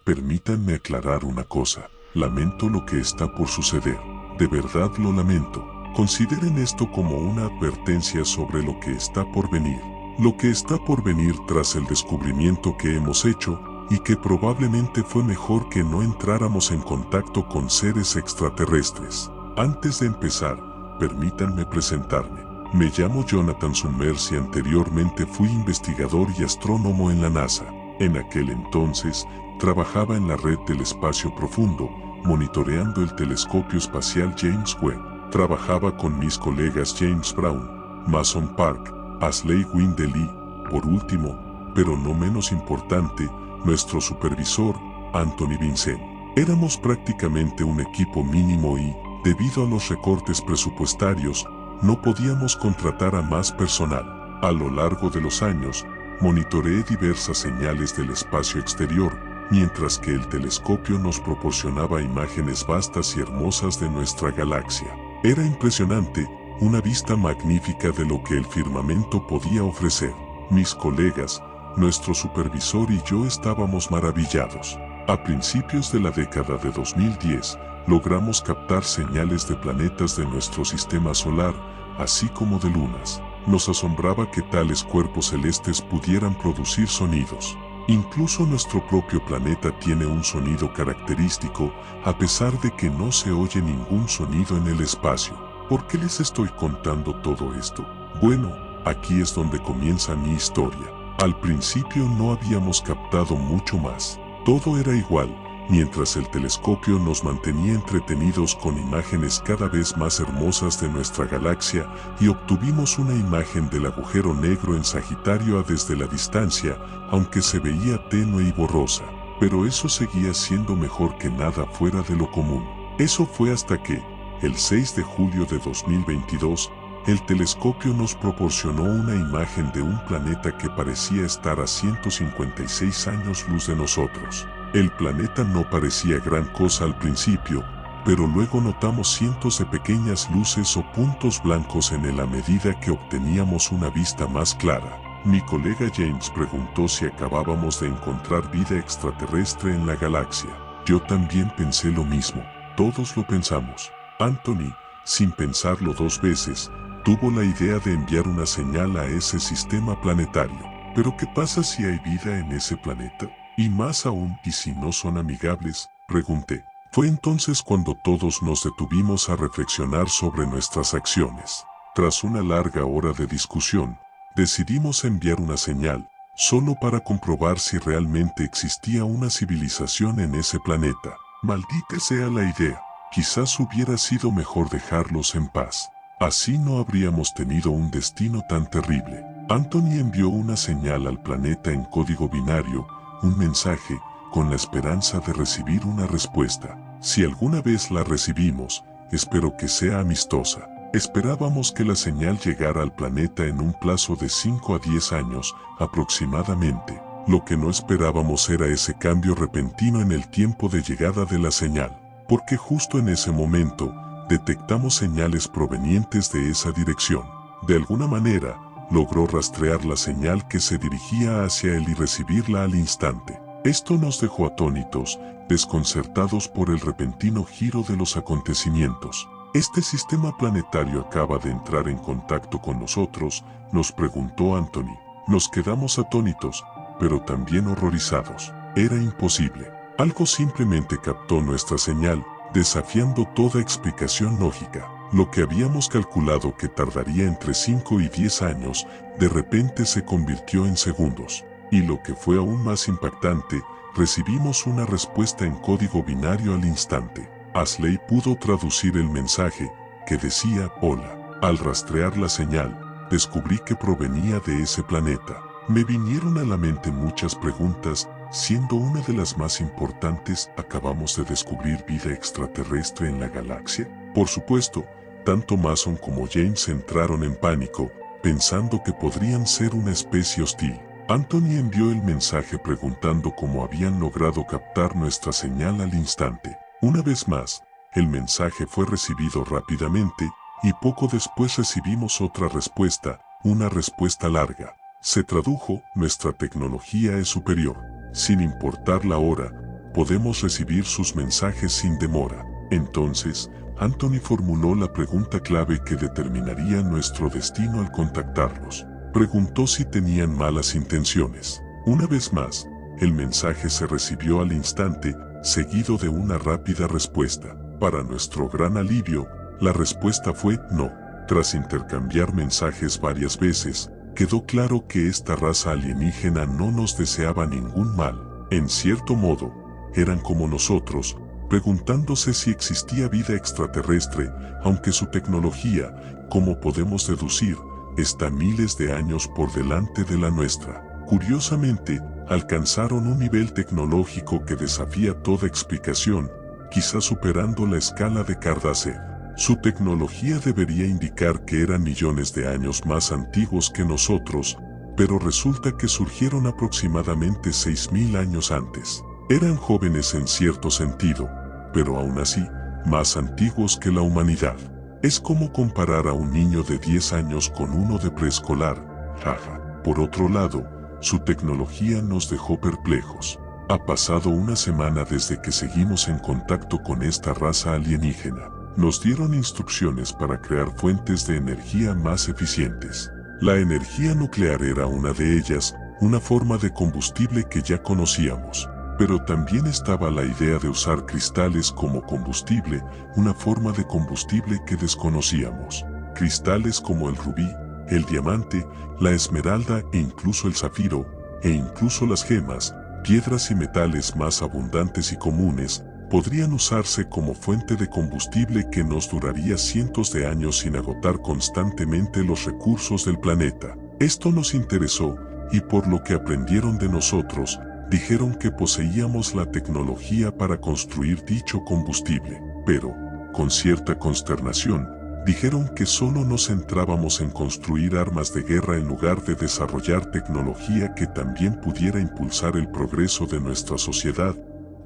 Permítanme aclarar una cosa. Lamento lo que está por suceder. De verdad lo lamento. Consideren esto como una advertencia sobre lo que está por venir. Lo que está por venir tras el descubrimiento que hemos hecho, y que probablemente fue mejor que no entráramos en contacto con seres extraterrestres. Antes de empezar, permítanme presentarme. Me llamo Jonathan Summers y anteriormente fui investigador y astrónomo en la NASA. En aquel entonces, trabajaba en la red del espacio profundo, monitoreando el telescopio espacial James Webb. Trabajaba con mis colegas James Brown, Mason Park, Ashley Windley, por último, pero no menos importante, nuestro supervisor, Anthony Vincent. Éramos prácticamente un equipo mínimo y, debido a los recortes presupuestarios, no podíamos contratar a más personal. A lo largo de los años, monitoreé diversas señales del espacio exterior, mientras que el telescopio nos proporcionaba imágenes vastas y hermosas de nuestra galaxia. Era impresionante, una vista magnífica de lo que el firmamento podía ofrecer. Mis colegas, nuestro supervisor y yo estábamos maravillados. A principios de la década de 2010, logramos captar señales de planetas de nuestro sistema solar, así como de lunas. Nos asombraba que tales cuerpos celestes pudieran producir sonidos. Incluso nuestro propio planeta tiene un sonido característico, a pesar de que no se oye ningún sonido en el espacio. ¿Por qué les estoy contando todo esto? Bueno, aquí es donde comienza mi historia. Al principio no habíamos captado mucho más. Todo era igual, mientras el telescopio nos mantenía entretenidos con imágenes cada vez más hermosas de nuestra galaxia, y obtuvimos una imagen del agujero negro en Sagitario A desde la distancia, aunque se veía tenue y borrosa. Pero eso seguía siendo mejor que nada fuera de lo común. Eso fue hasta que, el 6 de julio de 2022, el telescopio nos proporcionó una imagen de un planeta que parecía estar a 156 años luz de nosotros. El planeta no parecía gran cosa al principio, pero luego notamos cientos de pequeñas luces o puntos blancos en él a medida que obteníamos una vista más clara. Mi colega James preguntó si acabábamos de encontrar vida extraterrestre en la galaxia. Yo también pensé lo mismo. Todos lo pensamos. Anthony, sin pensarlo dos veces, tuvo la idea de enviar una señal a ese sistema planetario. ¿Pero qué pasa si hay vida en ese planeta? Y más aún, ¿y si no son amigables?, pregunté. Fue entonces cuando todos nos detuvimos a reflexionar sobre nuestras acciones. Tras una larga hora de discusión, decidimos enviar una señal, solo para comprobar si realmente existía una civilización en ese planeta. Maldita sea la idea. Quizás hubiera sido mejor dejarlos en paz. Así no habríamos tenido un destino tan terrible. Anthony envió una señal al planeta en código binario, un mensaje, con la esperanza de recibir una respuesta. Si alguna vez la recibimos, espero que sea amistosa. Esperábamos que la señal llegara al planeta en un plazo de 5 a 10 años, aproximadamente. Lo que no esperábamos era ese cambio repentino en el tiempo de llegada de la señal, porque justo en ese momento, detectamos señales provenientes de esa dirección. De alguna manera, logró rastrear la señal que se dirigía hacia él y recibirla al instante. Esto nos dejó atónitos, desconcertados por el repentino giro de los acontecimientos. ¿Este sistema planetario acaba de entrar en contacto con nosotros?, nos preguntó Anthony. Nos quedamos atónitos, pero también horrorizados. Era imposible. Algo simplemente captó nuestra señal, desafiando toda explicación lógica. Lo que habíamos calculado que tardaría entre 5 y 10 años, de repente se convirtió en segundos. Y lo que fue aún más impactante, recibimos una respuesta en código binario al instante. Ashley pudo traducir el mensaje, que decía «Hola». Al rastrear la señal, descubrí que provenía de ese planeta. Me vinieron a la mente muchas preguntas, siendo una de las más importantes: ¿acabamos de descubrir vida extraterrestre en la galaxia? Por supuesto, tanto Mason como James entraron en pánico, pensando que podrían ser una especie hostil. Anthony envió el mensaje preguntando cómo habían logrado captar nuestra señal al instante. Una vez más, el mensaje fue recibido rápidamente, y poco después recibimos otra respuesta, una respuesta larga. Se tradujo: nuestra tecnología es superior. Sin importar la hora, podemos recibir sus mensajes sin demora. Entonces, Anthony formuló la pregunta clave que determinaría nuestro destino al contactarlos. Preguntó si tenían malas intenciones. Una vez más, el mensaje se recibió al instante, seguido de una rápida respuesta. Para nuestro gran alivio, la respuesta fue no. Tras intercambiar mensajes varias veces, quedó claro que esta raza alienígena no nos deseaba ningún mal. En cierto modo, eran como nosotros, preguntándose si existía vida extraterrestre, aunque su tecnología, como podemos deducir, está miles de años por delante de la nuestra. Curiosamente, alcanzaron un nivel tecnológico que desafía toda explicación, quizás superando la escala de Kardashev. Su tecnología debería indicar que eran millones de años más antiguos que nosotros, pero resulta que surgieron aproximadamente 6000 años antes. Eran jóvenes en cierto sentido, pero aún así, más antiguos que la humanidad. Es como comparar a un niño de 10 años con uno de preescolar, jaja. Por otro lado, su tecnología nos dejó perplejos. Ha pasado una semana desde que seguimos en contacto con esta raza alienígena. Nos dieron instrucciones para crear fuentes de energía más eficientes. La energía nuclear era una de ellas, una forma de combustible que ya conocíamos. Pero también estaba la idea de usar cristales como combustible, una forma de combustible que desconocíamos. Cristales como el rubí, el diamante, la esmeralda e incluso el zafiro, e incluso las gemas, piedras y metales más abundantes y comunes, podrían usarse como fuente de combustible que nos duraría cientos de años sin agotar constantemente los recursos del planeta. Esto nos interesó, y por lo que aprendieron de nosotros, dijeron que poseíamos la tecnología para construir dicho combustible, pero, con cierta consternación, dijeron que solo nos centrábamos en construir armas de guerra en lugar de desarrollar tecnología que también pudiera impulsar el progreso de nuestra sociedad,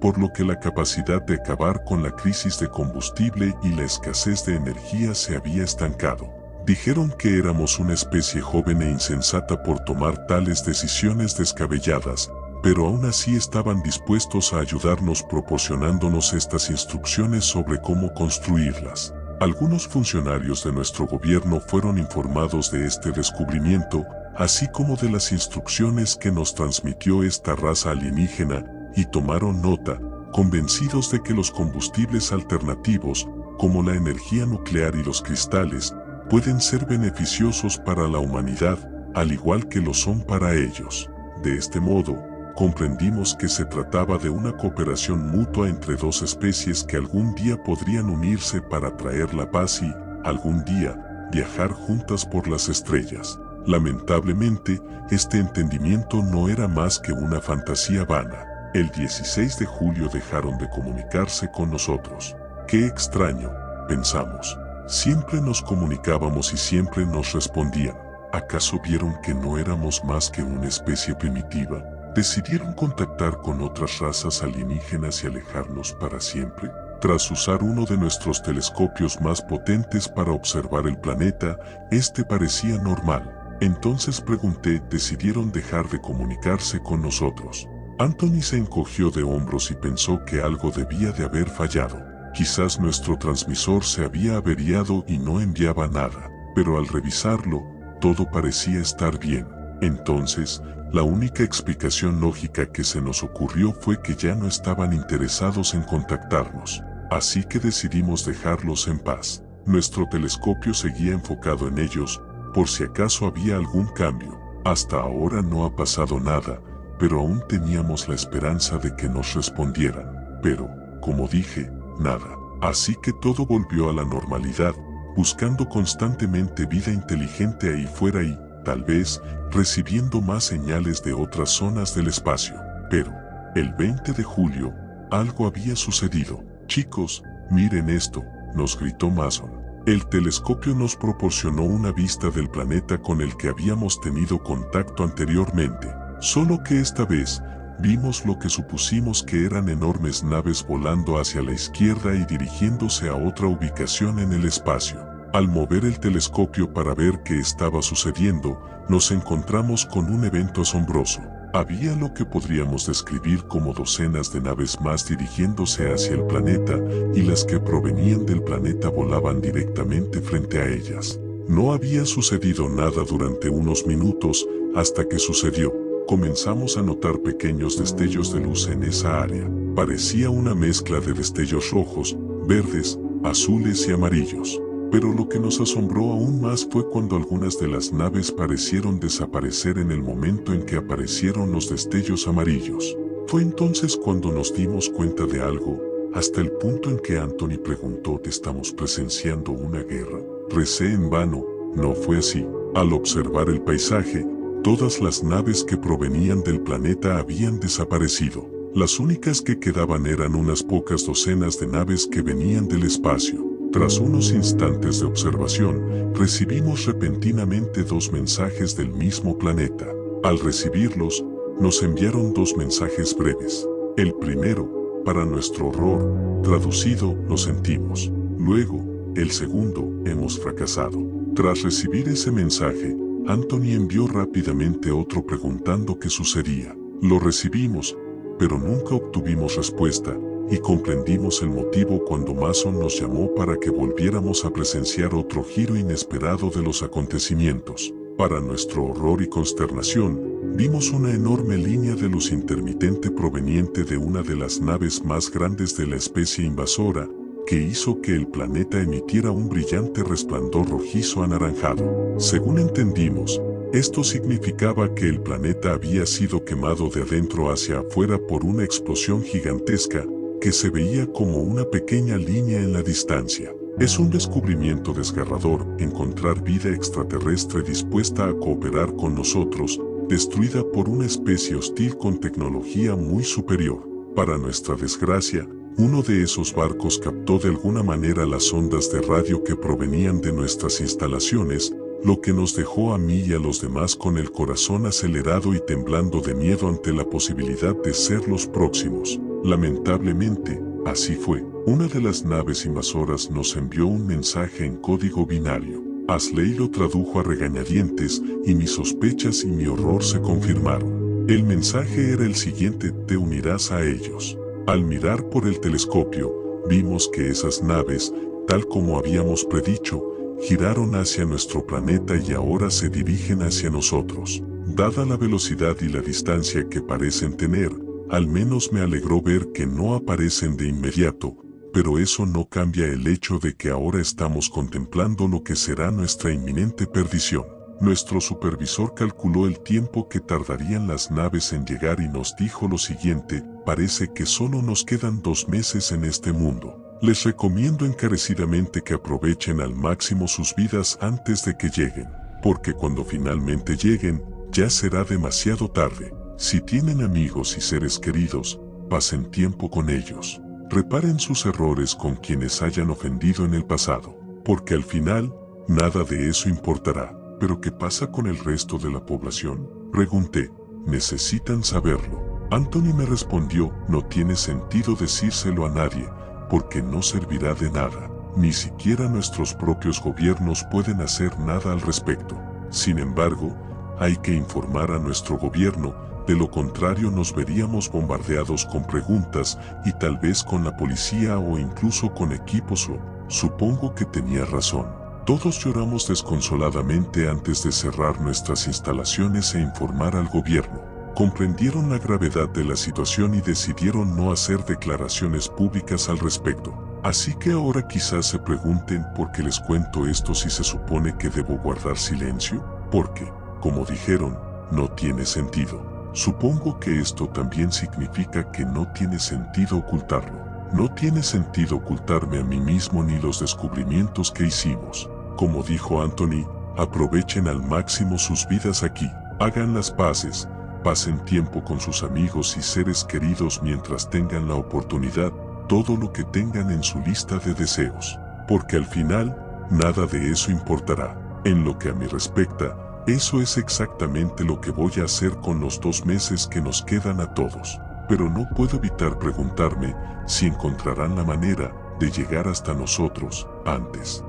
por lo que la capacidad de acabar con la crisis de combustible y la escasez de energía se había estancado. Dijeron que éramos una especie joven e insensata por tomar tales decisiones descabelladas, pero aún así estaban dispuestos a ayudarnos proporcionándonos estas instrucciones sobre cómo construirlas. Algunos funcionarios de nuestro gobierno fueron informados de este descubrimiento, así como de las instrucciones que nos transmitió esta raza alienígena, y tomaron nota, convencidos de que los combustibles alternativos, como la energía nuclear y los cristales, pueden ser beneficiosos para la humanidad, al igual que lo son para ellos. De este modo, comprendimos que se trataba de una cooperación mutua entre dos especies que algún día podrían unirse para traer la paz y, algún día, viajar juntas por las estrellas. Lamentablemente, este entendimiento no era más que una fantasía vana. El 16 de julio dejaron de comunicarse con nosotros. ¡Qué extraño!, pensamos. Siempre nos comunicábamos y siempre nos respondían. ¿Acaso vieron que no éramos más que una especie primitiva? ¿Decidieron contactar con otras razas alienígenas y alejarnos para siempre? Tras usar uno de nuestros telescopios más potentes para observar el planeta, este parecía normal. Entonces pregunté, ¿decidieron dejar de comunicarse con nosotros? Anthony se encogió de hombros y pensó que algo debía de haber fallado. Quizás nuestro transmisor se había averiado y no enviaba nada, pero al revisarlo, todo parecía estar bien. Entonces, la única explicación lógica que se nos ocurrió fue que ya no estaban interesados en contactarnos, así que decidimos dejarlos en paz. Nuestro telescopio seguía enfocado en ellos, por si acaso había algún cambio. Hasta ahora no ha pasado nada, pero aún teníamos la esperanza de que nos respondieran. Pero, como dije, nada. Así que todo volvió a la normalidad, buscando constantemente vida inteligente ahí fuera y, tal vez, recibiendo más señales de otras zonas del espacio. Pero, el 20 de julio, algo había sucedido. Chicos, miren esto, nos gritó Mason. El telescopio nos proporcionó una vista del planeta con el que habíamos tenido contacto anteriormente. Solo que esta vez, vimos lo que supusimos que eran enormes naves volando hacia la izquierda y dirigiéndose a otra ubicación en el espacio. Al mover el telescopio para ver qué estaba sucediendo, nos encontramos con un evento asombroso. Había lo que podríamos describir como docenas de naves más dirigiéndose hacia el planeta, y las que provenían del planeta volaban directamente frente a ellas. No había sucedido nada durante unos minutos, hasta que sucedió. Comenzamos a notar pequeños destellos de luz en esa área. Parecía una mezcla de destellos rojos, verdes, azules y amarillos. Pero lo que nos asombró aún más fue cuando algunas de las naves parecieron desaparecer en el momento en que aparecieron los destellos amarillos. Fue entonces cuando nos dimos cuenta de algo, hasta el punto en que Anthony preguntó: ¿estamos presenciando una guerra? Recé en vano, no fue así. Al observar el paisaje, todas las naves que provenían del planeta habían desaparecido. Las únicas que quedaban eran unas pocas docenas de naves que venían del espacio. Tras unos instantes de observación, recibimos repentinamente 2 mensajes del mismo planeta. Al recibirlos, nos enviaron 2 mensajes breves. El primero, para nuestro horror, traducido: lo sentimos. Luego, el segundo: hemos fracasado. Tras recibir ese mensaje, Anthony envió rápidamente otro preguntando qué sucedía. Lo recibimos, pero nunca obtuvimos respuesta, y comprendimos el motivo cuando Mason nos llamó para que volviéramos a presenciar otro giro inesperado de los acontecimientos. Para nuestro horror y consternación, vimos una enorme línea de luz intermitente proveniente de una de las naves más grandes de la especie invasora, que hizo que el planeta emitiera un brillante resplandor rojizo anaranjado. Según entendimos, esto significaba que el planeta había sido quemado de adentro hacia afuera por una explosión gigantesca, que se veía como una pequeña línea en la distancia. Es un descubrimiento desgarrador encontrar vida extraterrestre dispuesta a cooperar con nosotros, destruida por una especie hostil con tecnología muy superior. Para nuestra desgracia, uno de esos barcos captó de alguna manera las ondas de radio que provenían de nuestras instalaciones, lo que nos dejó a mí y a los demás con el corazón acelerado y temblando de miedo ante la posibilidad de ser los próximos. Lamentablemente, así fue. Una de las naves invasoras nos envió un mensaje en código binario. Ashley lo tradujo a regañadientes, y mis sospechas y mi horror se confirmaron. El mensaje era el siguiente: te unirás a ellos. Al mirar por el telescopio, vimos que esas naves, tal como habíamos predicho, giraron hacia nuestro planeta y ahora se dirigen hacia nosotros. Dada la velocidad y la distancia que parecen tener, al menos me alegró ver que no aparecen de inmediato, pero eso no cambia el hecho de que ahora estamos contemplando lo que será nuestra inminente perdición. Nuestro supervisor calculó el tiempo que tardarían las naves en llegar y nos dijo lo siguiente: parece que solo nos quedan 2 meses en este mundo. Les recomiendo encarecidamente que aprovechen al máximo sus vidas antes de que lleguen, porque cuando finalmente lleguen, ya será demasiado tarde. Si tienen amigos y seres queridos, pasen tiempo con ellos. Reparen sus errores con quienes hayan ofendido en el pasado, porque al final, nada de eso importará. ¿Pero qué pasa con el resto de la población?, pregunté. Necesitan saberlo. Anthony me respondió: no tiene sentido decírselo a nadie, porque no servirá de nada. Ni siquiera nuestros propios gobiernos pueden hacer nada al respecto. Sin embargo, hay que informar a nuestro gobierno, de lo contrario nos veríamos bombardeados con preguntas y tal vez con la policía o incluso con equipos. Supongo que tenía razón. Todos lloramos desconsoladamente antes de cerrar nuestras instalaciones e informar al gobierno. Comprendieron la gravedad de la situación y decidieron no hacer declaraciones públicas al respecto. Así que ahora quizás se pregunten por qué les cuento esto si se supone que debo guardar silencio, porque, como dijeron, no tiene sentido. Supongo que esto también significa que no tiene sentido ocultarlo. No tiene sentido ocultarme a mí mismo ni los descubrimientos que hicimos. Como dijo Anthony, aprovechen al máximo sus vidas aquí. Hagan las paces, pasen tiempo con sus amigos y seres queridos mientras tengan la oportunidad, todo lo que tengan en su lista de deseos. Porque al final, nada de eso importará. En lo que a mí respecta, eso es exactamente lo que voy a hacer con los 2 meses que nos quedan a todos. Pero no puedo evitar preguntarme si encontrarán la manera de llegar hasta nosotros antes.